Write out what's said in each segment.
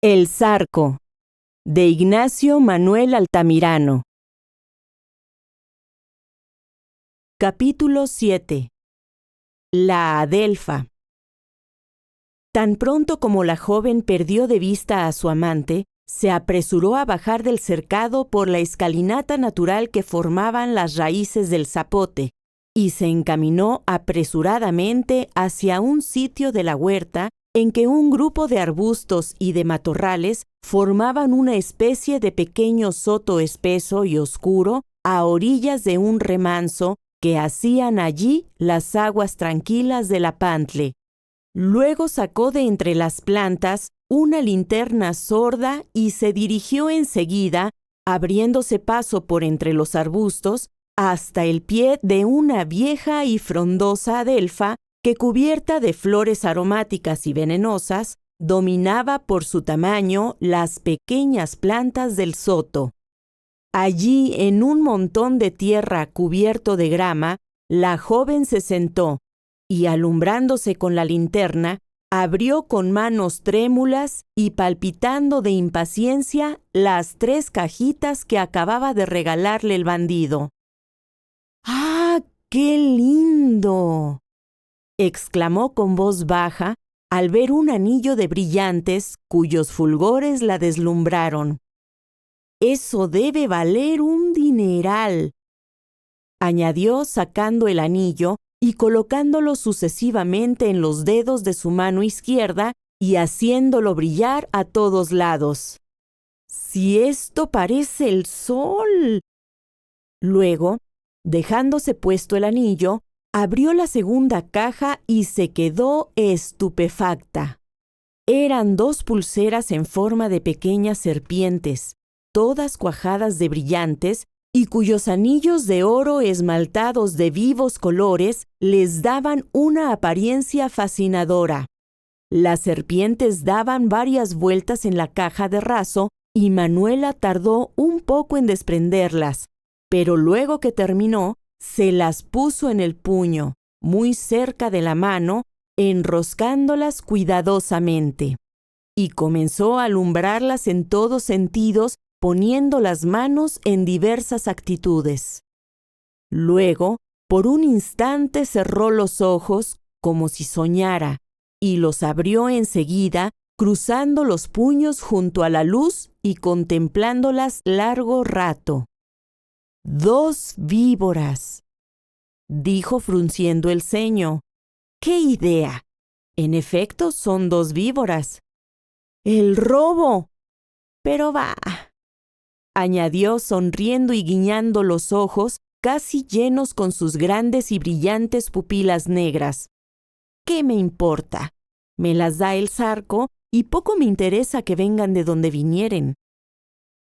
El Zarco, de Ignacio Manuel Altamirano. Capítulo 7. La Adelfa. Tan pronto como la joven perdió de vista a su amante, se apresuró a bajar del cercado por la escalinata natural que formaban las raíces del zapote, y se encaminó apresuradamente hacia un sitio de la huerta en que un grupo de arbustos y de matorrales formaban una especie de pequeño soto espeso y oscuro a orillas de un remanso que hacían allí las aguas tranquilas de la Pantle. Luego sacó de entre las plantas una linterna sorda y se dirigió enseguida, abriéndose paso por entre los arbustos, hasta el pie de una vieja y frondosa adelfa que, cubierta de flores aromáticas y venenosas, dominaba por su tamaño las pequeñas plantas del soto. Allí, en un montón de tierra cubierto de grama, la joven se sentó y, alumbrándose con la linterna, abrió con manos trémulas y palpitando de impaciencia las 3 cajitas que acababa de regalarle el bandido. ¡Ah, qué lindo!, exclamó con voz baja al ver un anillo de brillantes cuyos fulgores la deslumbraron. «Eso debe valer un dineral», añadió sacando el anillo y colocándolo sucesivamente en los dedos de su mano izquierda y haciéndolo brillar a todos lados. «Si esto parece el sol». Luego, dejándose puesto el anillo, abrió la segunda caja y se quedó estupefacta. Eran 2 pulseras en forma de pequeñas serpientes, todas cuajadas de brillantes, y cuyos anillos de oro esmaltados de vivos colores les daban una apariencia fascinadora. Las serpientes daban varias vueltas en la caja de raso y Manuela tardó un poco en desprenderlas, pero luego que terminó, se las puso en el puño, muy cerca de la mano, enroscándolas cuidadosamente, y comenzó a alumbrarlas en todos sentidos, poniendo las manos en diversas actitudes. Luego, por un instante cerró los ojos como si soñara, y los abrió enseguida, cruzando los puños junto a la luz y contemplándolas largo rato. «2 víboras», dijo frunciendo el ceño. «¡Qué idea! En efecto, son 2 víboras». «¡El robo! Pero va», añadió sonriendo y guiñando los ojos casi llenos con sus grandes y brillantes pupilas negras. «¿Qué me importa? Me las da el Zarco y poco me interesa que vengan de donde vinieren».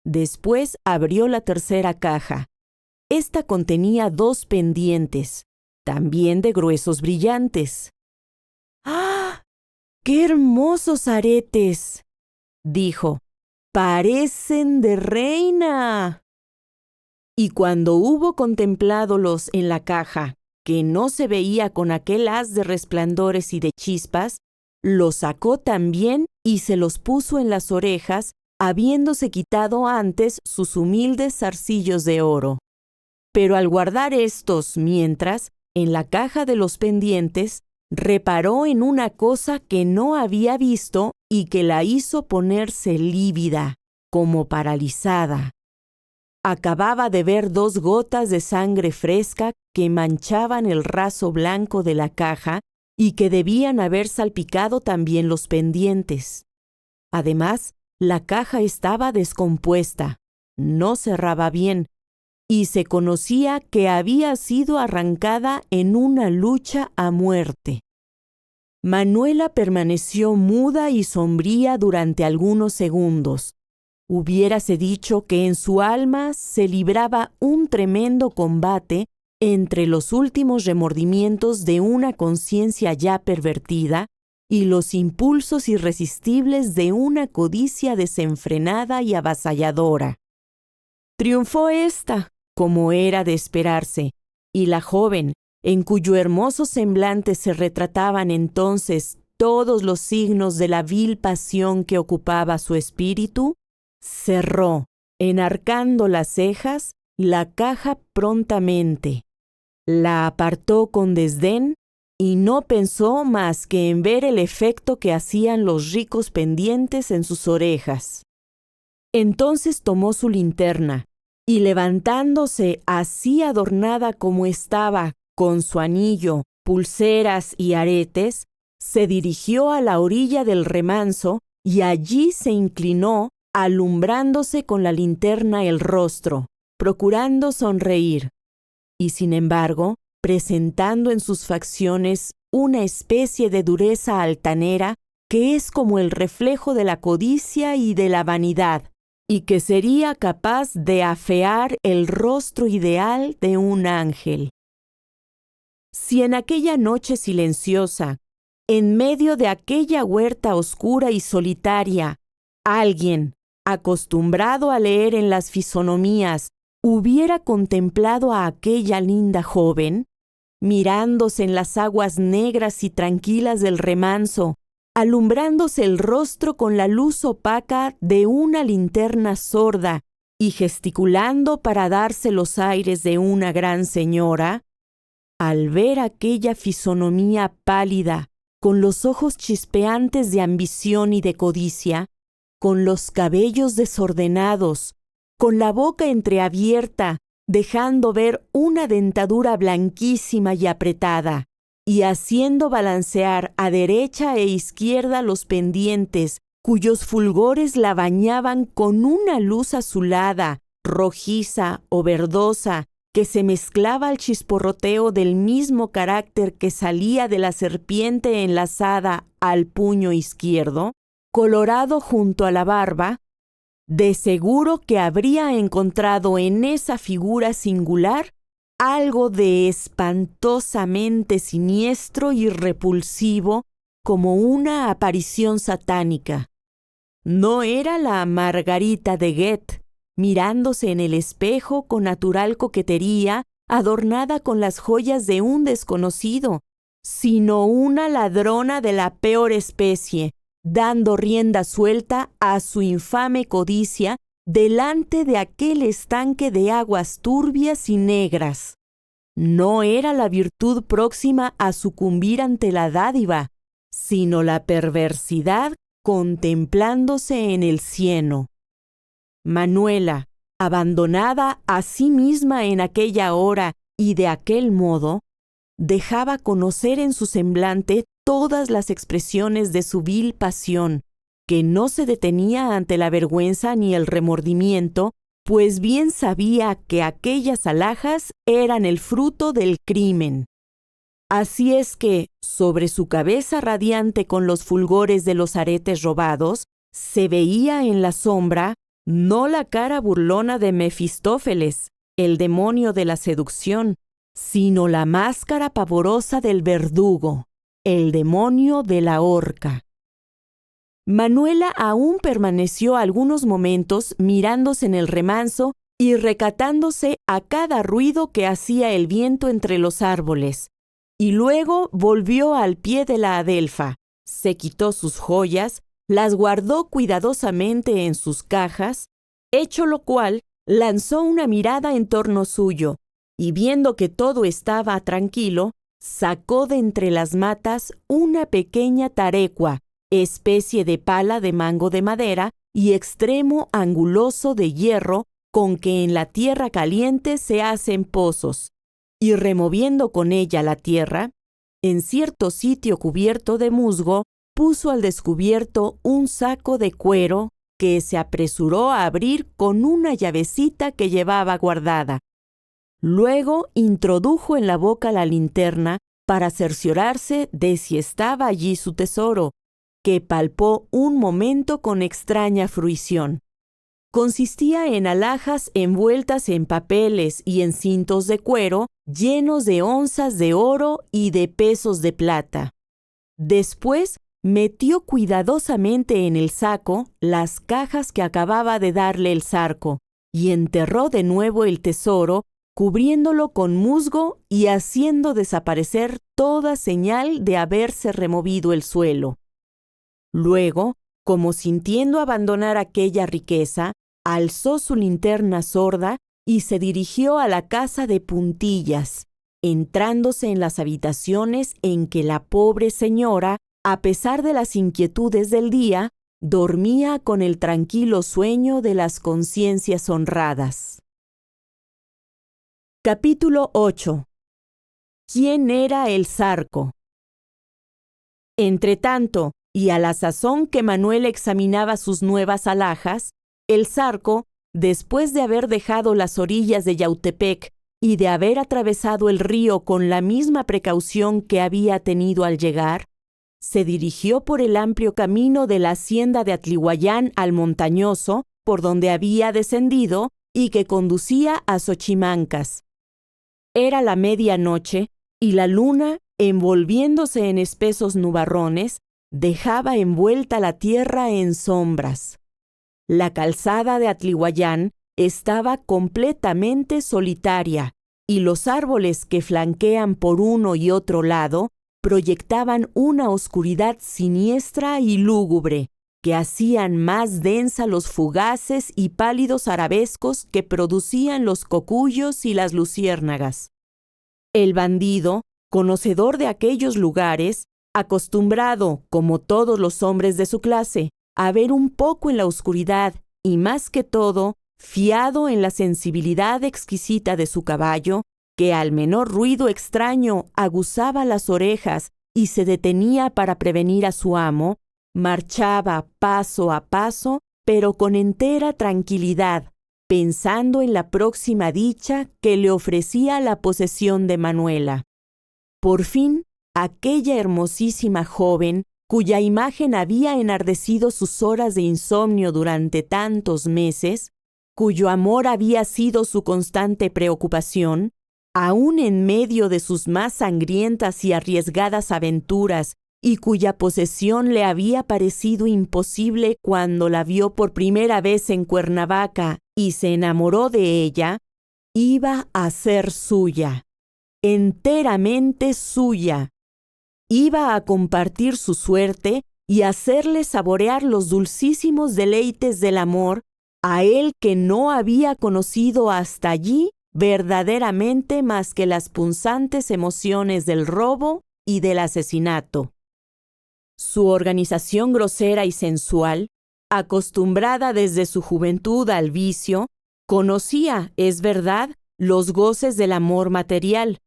Después abrió la tercera caja. Esta contenía 2 pendientes, también de gruesos brillantes. «¡Ah! ¡Qué hermosos aretes!», dijo. «Parecen de reina». Y cuando hubo contempladolos en la caja, que no se veía con aquel haz de resplandores y de chispas, los sacó también y se los puso en las orejas, habiéndose quitado antes sus humildes zarcillos de oro. Pero al guardar estos mientras, en la caja de los pendientes, reparó en una cosa que no había visto y que la hizo ponerse lívida, como paralizada. Acababa de ver 2 gotas de sangre fresca que manchaban el raso blanco de la caja y que debían haber salpicado también los pendientes. Además, la caja estaba descompuesta, no cerraba bien, y se conocía que había sido arrancada en una lucha a muerte. Manuela permaneció muda y sombría durante algunos segundos. Hubiérase dicho que en su alma se libraba un tremendo combate entre los últimos remordimientos de una conciencia ya pervertida y los impulsos irresistibles de una codicia desenfrenada y avasalladora. Triunfó esta, como era de esperarse, y la joven, en cuyo hermoso semblante se retrataban entonces todos los signos de la vil pasión que ocupaba su espíritu, cerró, enarcando las cejas, la caja prontamente, la apartó con desdén y no pensó más que en ver el efecto que hacían los ricos pendientes en sus orejas. Entonces tomó su linterna y, levantándose así adornada como estaba, con su anillo, pulseras y aretes, se dirigió a la orilla del remanso y allí se inclinó, alumbrándose con la linterna el rostro, procurando sonreír, y sin embargo, presentando en sus facciones una especie de dureza altanera que es como el reflejo de la codicia y de la vanidad, y que sería capaz de afear el rostro ideal de un ángel. Si en aquella noche silenciosa, en medio de aquella huerta oscura y solitaria, alguien, acostumbrado a leer en las fisonomías, hubiera contemplado a aquella linda joven, mirándose en las aguas negras y tranquilas del remanso, alumbrándose el rostro con la luz opaca de una linterna sorda y gesticulando para darse los aires de una gran señora, al ver aquella fisonomía pálida, con los ojos chispeantes de ambición y de codicia, con los cabellos desordenados, con la boca entreabierta, dejando ver una dentadura blanquísima y apretada, y haciendo balancear a derecha e izquierda los pendientes, cuyos fulgores la bañaban con una luz azulada, rojiza o verdosa, que se mezclaba al chisporroteo del mismo carácter que salía de la serpiente enlazada al puño izquierdo, colorado junto a la barba, de seguro que habría encontrado en esa figura singular algo de espantosamente siniestro y repulsivo, como una aparición satánica. No era la Margarita de Goethe, mirándose en el espejo con natural coquetería, adornada con las joyas de un desconocido, sino una ladrona de la peor especie, dando rienda suelta a su infame codicia delante de aquel estanque de aguas turbias y negras. No era la virtud próxima a sucumbir ante la dádiva, sino la perversidad contemplándose en el cieno. Manuela, abandonada a sí misma en aquella hora y de aquel modo, dejaba conocer en su semblante todas las expresiones de su vil pasión, que no se detenía ante la vergüenza ni el remordimiento, pues bien sabía que aquellas alhajas eran el fruto del crimen. Así es que, sobre su cabeza radiante con los fulgores de los aretes robados, se veía en la sombra no la cara burlona de Mefistófeles, el demonio de la seducción, sino la máscara pavorosa del verdugo, el demonio de la horca. Manuela aún permaneció algunos momentos mirándose en el remanso y recatándose a cada ruido que hacía el viento entre los árboles, y luego volvió al pie de la adelfa, se quitó sus joyas, las guardó cuidadosamente en sus cajas, hecho lo cual, lanzó una mirada en torno suyo, y viendo que todo estaba tranquilo, sacó de entre las matas una pequeña tarecua, especie de pala de mango de madera y extremo anguloso de hierro con que en la tierra caliente se hacen pozos, y removiendo con ella la tierra, en cierto sitio cubierto de musgo, puso al descubierto un saco de cuero que se apresuró a abrir con una llavecita que llevaba guardada. Luego introdujo en la boca la linterna para cerciorarse de si estaba allí su tesoro, que palpó un momento con extraña fruición. Consistía en alhajas envueltas en papeles y en cintos de cuero llenos de onzas de oro y de pesos de plata. Después metió cuidadosamente en el saco las cajas que acababa de darle el zarco y enterró de nuevo el tesoro cubriéndolo con musgo y haciendo desaparecer toda señal de haberse removido el suelo. Luego, como sintiendo abandonar aquella riqueza, alzó su linterna sorda y se dirigió a la casa de puntillas, entrándose en las habitaciones en que la pobre señora, a pesar de las inquietudes del día, dormía con el tranquilo sueño de las conciencias honradas. Capítulo 8. ¿Quién era el Zarco? Entretanto, y a la sazón que Manuel examinaba sus nuevas alhajas, el Zarco, después de haber dejado las orillas de Yautepec y de haber atravesado el río con la misma precaución que había tenido al llegar, se dirigió por el amplio camino de la hacienda de Atlihuayán al Montañoso, por donde había descendido y que conducía a Xochimancas. Era la medianoche y la luna, envolviéndose en espesos nubarrones, dejaba envuelta la tierra en sombras. La calzada de Atlihuayán estaba completamente solitaria y los árboles que flanquean por uno y otro lado proyectaban una oscuridad siniestra y lúgubre que hacían más densa los fugaces y pálidos arabescos que producían los cocuyos y las luciérnagas. El bandido, conocedor de aquellos lugares, acostumbrado, como todos los hombres de su clase, a ver un poco en la oscuridad y, más que todo, fiado en la sensibilidad exquisita de su caballo, que al menor ruido extraño aguzaba las orejas y se detenía para prevenir a su amo, marchaba paso a paso, pero con entera tranquilidad, pensando en la próxima dicha que le ofrecía la posesión de Manuela. Por fin, aquella hermosísima joven, cuya imagen había enardecido sus horas de insomnio durante tantos meses, cuyo amor había sido su constante preocupación, aun en medio de sus más sangrientas y arriesgadas aventuras, y cuya posesión le había parecido imposible cuando la vio por primera vez en Cuernavaca y se enamoró de ella, iba a ser suya, enteramente suya. Iba a compartir su suerte y hacerle saborear los dulcísimos deleites del amor a él que no había conocido hasta allí verdaderamente más que las punzantes emociones del robo y del asesinato. Su organización grosera y sensual, acostumbrada desde su juventud al vicio, conocía, es verdad, los goces del amor material,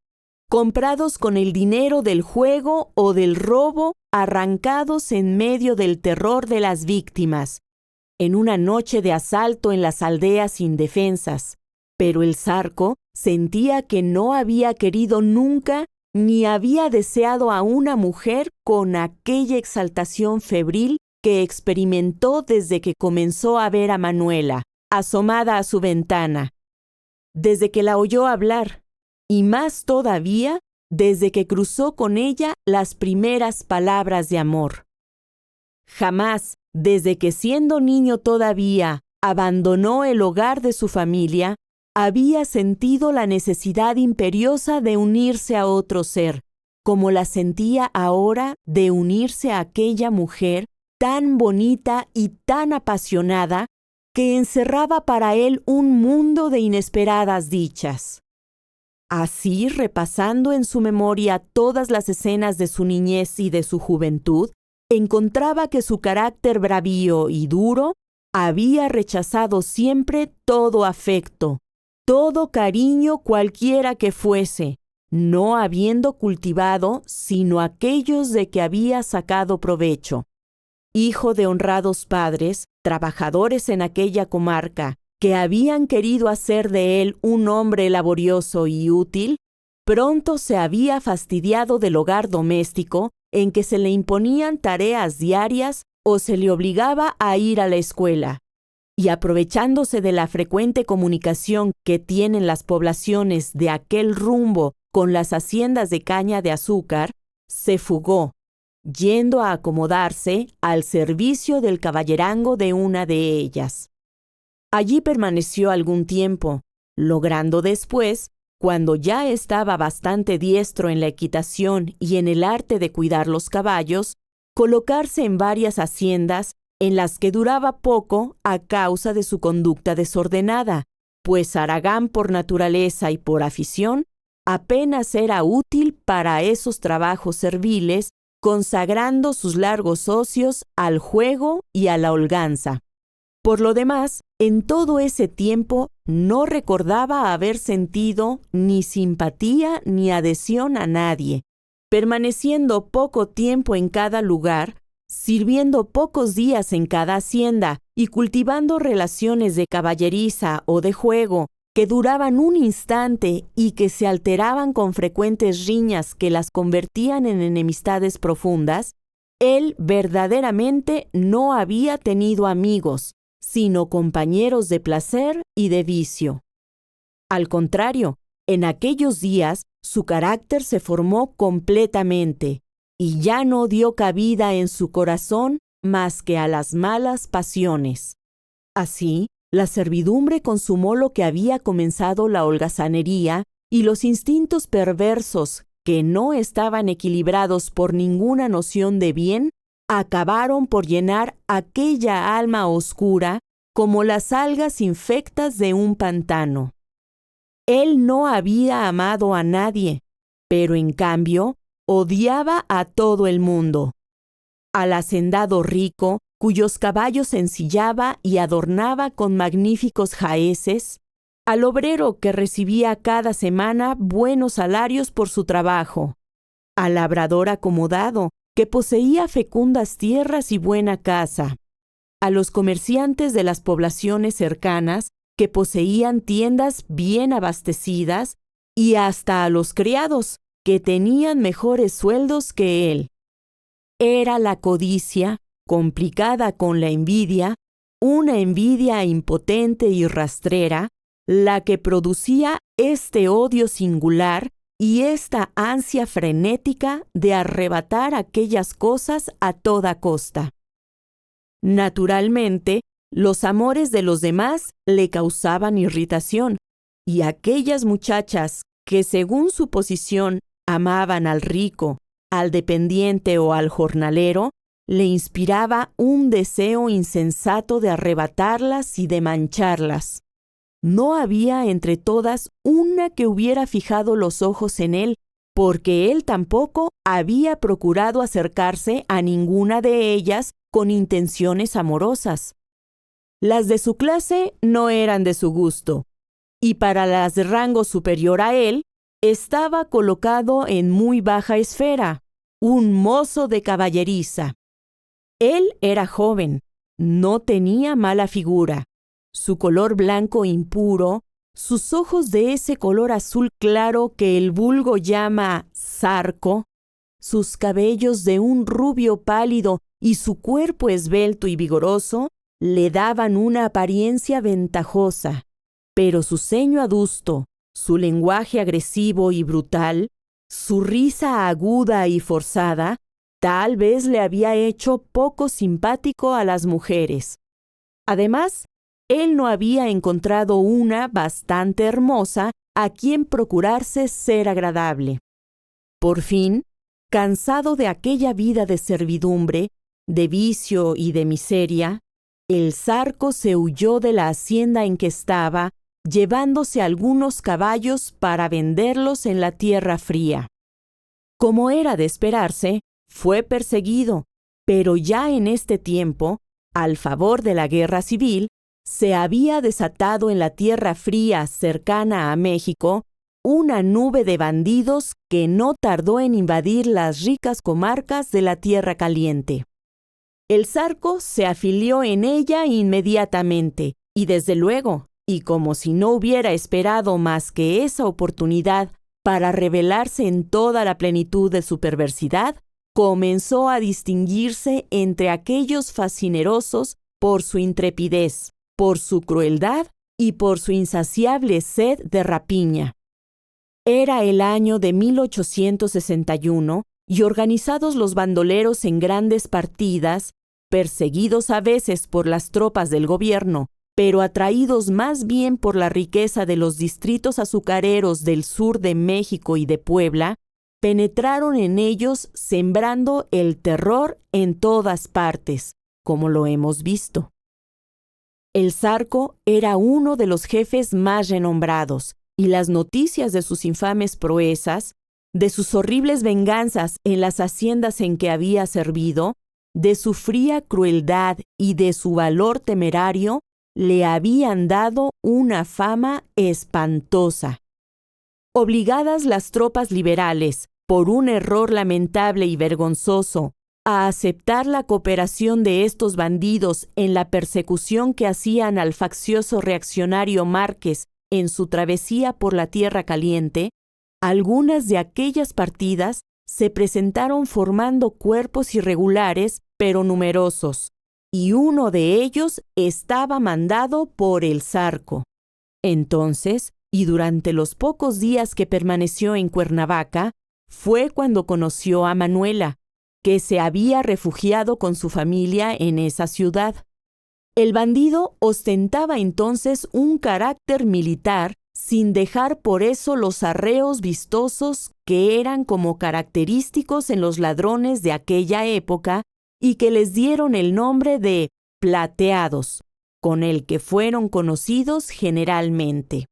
comprados con el dinero del juego o del robo, arrancados en medio del terror de las víctimas, en una noche de asalto en las aldeas indefensas. Pero el Zarco sentía que no había querido nunca ni había deseado a una mujer con aquella exaltación febril que experimentó desde que comenzó a ver a Manuela, asomada a su ventana, desde que la oyó hablar, y más todavía desde que cruzó con ella las primeras palabras de amor. Jamás, desde que siendo niño todavía abandonó el hogar de su familia, había sentido la necesidad imperiosa de unirse a otro ser, como la sentía ahora de unirse a aquella mujer tan bonita y tan apasionada que encerraba para él un mundo de inesperadas dichas. Así, repasando en su memoria todas las escenas de su niñez y de su juventud, encontraba que su carácter bravío y duro había rechazado siempre todo afecto, todo cariño cualquiera que fuese, no habiendo cultivado sino aquellos de que había sacado provecho. Hijo de honrados padres, trabajadores en aquella comarca, que habían querido hacer de él un hombre laborioso y útil, pronto se había fastidiado del hogar doméstico en que se le imponían tareas diarias o se le obligaba a ir a la escuela, y aprovechándose de la frecuente comunicación que tienen las poblaciones de aquel rumbo con las haciendas de caña de azúcar, se fugó, yendo a acomodarse al servicio del caballerango de una de ellas. Allí permaneció algún tiempo, logrando después cuando ya estaba bastante diestro en la equitación y en el arte de cuidar los caballos, colocarse en varias haciendas en las que duraba poco a causa de su conducta desordenada, pues haragán por naturaleza y por afición, apenas era útil para esos trabajos serviles, consagrando sus largos ocios al juego y a la holganza. Por lo demás, en todo ese tiempo no recordaba haber sentido ni simpatía ni adhesión a nadie, permaneciendo poco tiempo en cada lugar, sirviendo pocos días en cada hacienda y cultivando relaciones de caballeriza o de juego que duraban un instante y que se alteraban con frecuentes riñas que las convertían en enemistades profundas, él verdaderamente no había tenido amigos, sino compañeros de placer y de vicio. Al contrario, en aquellos días su carácter se formó completamente y ya no dio cabida en su corazón más que a las malas pasiones. Así, la servidumbre consumó lo que había comenzado la holgazanería y los instintos perversos, que no estaban equilibrados por ninguna noción de bien, acabaron por llenar aquella alma oscura como las algas infectas de un pantano. Él no había amado a nadie, pero en cambio odiaba a todo el mundo. Al hacendado rico, cuyos caballos ensillaba y adornaba con magníficos jaeces, al obrero que recibía cada semana buenos salarios por su trabajo, al labrador acomodado que poseía fecundas tierras y buena casa, a los comerciantes de las poblaciones cercanas que poseían tiendas bien abastecidas y hasta a los criados que tenían mejores sueldos que él. Era la codicia, complicada con la envidia, una envidia impotente y rastrera, la que producía este odio singular y esta ansia frenética de arrebatar aquellas cosas a toda costa. Naturalmente, los amores de los demás le causaban irritación, y aquellas muchachas que, según su posición, amaban al rico, al dependiente o al jornalero, le inspiraba un deseo insensato de arrebatarlas y de mancharlas. No había entre todas una que hubiera fijado los ojos en él, porque él tampoco había procurado acercarse a ninguna de ellas con intenciones amorosas. Las de su clase no eran de su gusto, y para las de rango superior a él, estaba colocado en muy baja esfera, un mozo de caballeriza. Él era joven, no tenía mala figura, su color blanco impuro, sus ojos de ese color azul claro que el vulgo llama zarco, sus cabellos de un rubio pálido y su cuerpo esbelto y vigoroso le daban una apariencia ventajosa, pero su ceño adusto, su lenguaje agresivo y brutal, su risa aguda y forzada, tal vez le había hecho poco simpático a las mujeres. Además, él no había encontrado una bastante hermosa a quien procurarse ser agradable. Por fin, cansado de aquella vida de servidumbre, de vicio y de miseria, el zarco se huyó de la hacienda en que estaba, llevándose algunos caballos para venderlos en la tierra fría. Como era de esperarse, fue perseguido, pero ya en este tiempo, al favor de la guerra civil, se había desatado en la tierra fría cercana a México una nube de bandidos que no tardó en invadir las ricas comarcas de la tierra caliente. El zarco se afilió en ella inmediatamente, y desde luego, y como si no hubiera esperado más que esa oportunidad para revelarse en toda la plenitud de su perversidad, comenzó a distinguirse entre aquellos fascinerosos por su intrepidez, por su crueldad y por su insaciable sed de rapiña. Era el año de 1861 y organizados los bandoleros en grandes partidas, perseguidos a veces por las tropas del gobierno pero atraídos más bien por la riqueza de los distritos azucareros del sur de México y de Puebla, penetraron en ellos sembrando el terror en todas partes, como lo hemos visto. El Zarco era uno de los jefes más renombrados, y las noticias de sus infames proezas, de sus horribles venganzas en las haciendas en que había servido, de su fría crueldad y de su valor temerario, le habían dado una fama espantosa. Obligadas las tropas liberales, por un error lamentable y vergonzoso, a aceptar la cooperación de estos bandidos en la persecución que hacían al faccioso reaccionario Márquez en su travesía por la Tierra Caliente, algunas de aquellas partidas se presentaron formando cuerpos irregulares pero numerosos, y uno de ellos estaba mandado por el Zarco. Entonces, y durante los pocos días que permaneció en Cuernavaca, fue cuando conoció a Manuela, que se había refugiado con su familia en esa ciudad. El bandido ostentaba entonces un carácter militar, sin dejar por eso los arreos vistosos que eran como característicos en los ladrones de aquella época y que les dieron el nombre de plateados, con el que fueron conocidos generalmente.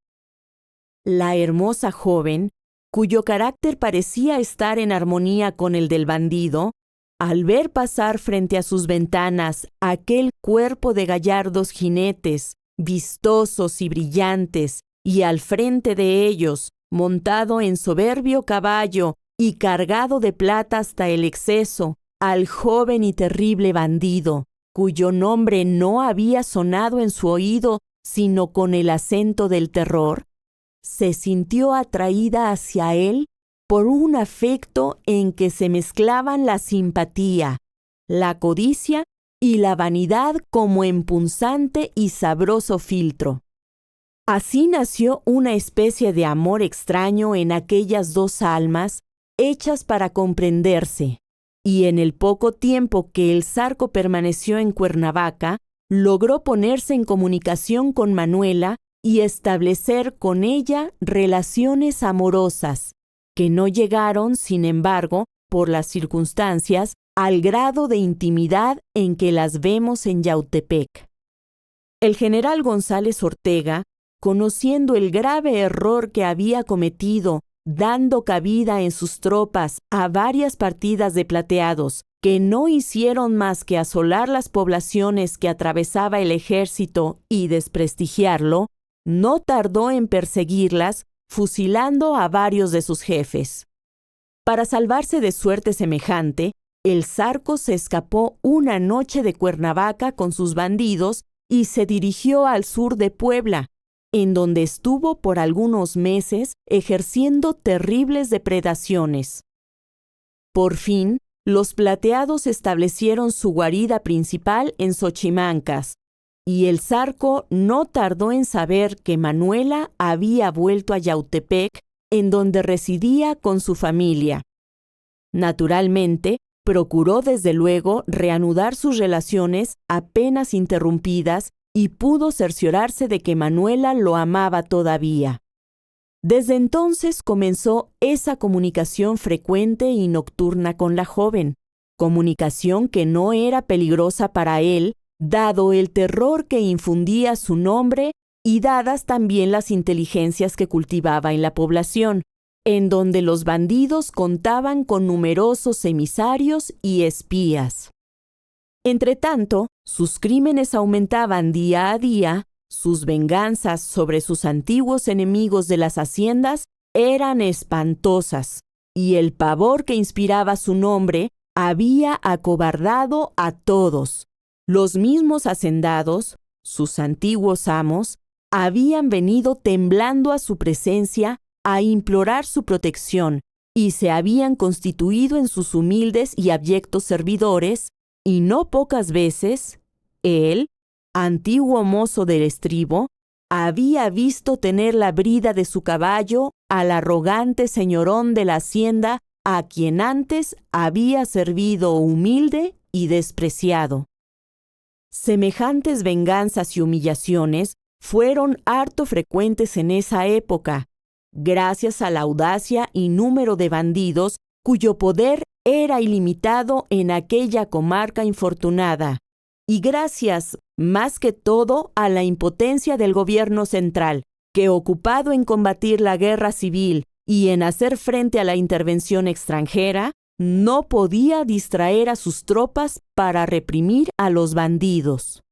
La hermosa joven, cuyo carácter parecía estar en armonía con el del bandido, al ver pasar frente a sus ventanas aquel cuerpo de gallardos jinetes, vistosos y brillantes, y al frente de ellos, montado en soberbio caballo y cargado de plata hasta el exceso, al joven y terrible bandido, cuyo nombre no había sonado en su oído sino con el acento del terror, se sintió atraída hacia él por un afecto en que se mezclaban la simpatía, la codicia y la vanidad como en punzante y sabroso filtro. Así nació una especie de amor extraño en aquellas dos almas, hechas para comprenderse, y en el poco tiempo que el Zarco permaneció en Cuernavaca, logró ponerse en comunicación con Manuela y establecer con ella relaciones amorosas, que no llegaron, sin embargo, por las circunstancias, al grado de intimidad en que las vemos en Yautepec. El general González Ortega, conociendo el grave error que había cometido, dando cabida en sus tropas a varias partidas de plateados, que no hicieron más que asolar las poblaciones que atravesaba el ejército y desprestigiarlo, no tardó en perseguirlas, fusilando a varios de sus jefes. Para salvarse de suerte semejante, el Zarco se escapó una noche de Cuernavaca con sus bandidos y se dirigió al sur de Puebla, en donde estuvo por algunos meses ejerciendo terribles depredaciones. Por fin, los plateados establecieron su guarida principal en Xochimancas, y el Zarco no tardó en saber que Manuela había vuelto a Yautepec, en donde residía con su familia. Naturalmente, procuró desde luego reanudar sus relaciones apenas interrumpidas y pudo cerciorarse de que Manuela lo amaba todavía. Desde entonces comenzó esa comunicación frecuente y nocturna con la joven, comunicación que no era peligrosa para él, dado el terror que infundía su nombre y dadas también las inteligencias que cultivaba en la población, en donde los bandidos contaban con numerosos emisarios y espías. Entretanto, sus crímenes aumentaban día a día, sus venganzas sobre sus antiguos enemigos de las haciendas eran espantosas, y el pavor que inspiraba su nombre había acobardado a todos. Los mismos hacendados, sus antiguos amos, habían venido temblando a su presencia a implorar su protección y se habían constituido en sus humildes y abyectos servidores, y no pocas veces, él, antiguo mozo del estribo, había visto tener la brida de su caballo al arrogante señorón de la hacienda a quien antes había servido humilde y despreciado. Semejantes venganzas y humillaciones fueron harto frecuentes en esa época, gracias a la audacia y número de bandidos cuyo poder era ilimitado en aquella comarca infortunada, y gracias, más que todo, a la impotencia del gobierno central, que ocupado en combatir la guerra civil y en hacer frente a la intervención extranjera, no podía distraer a sus tropas para reprimir a los bandidos.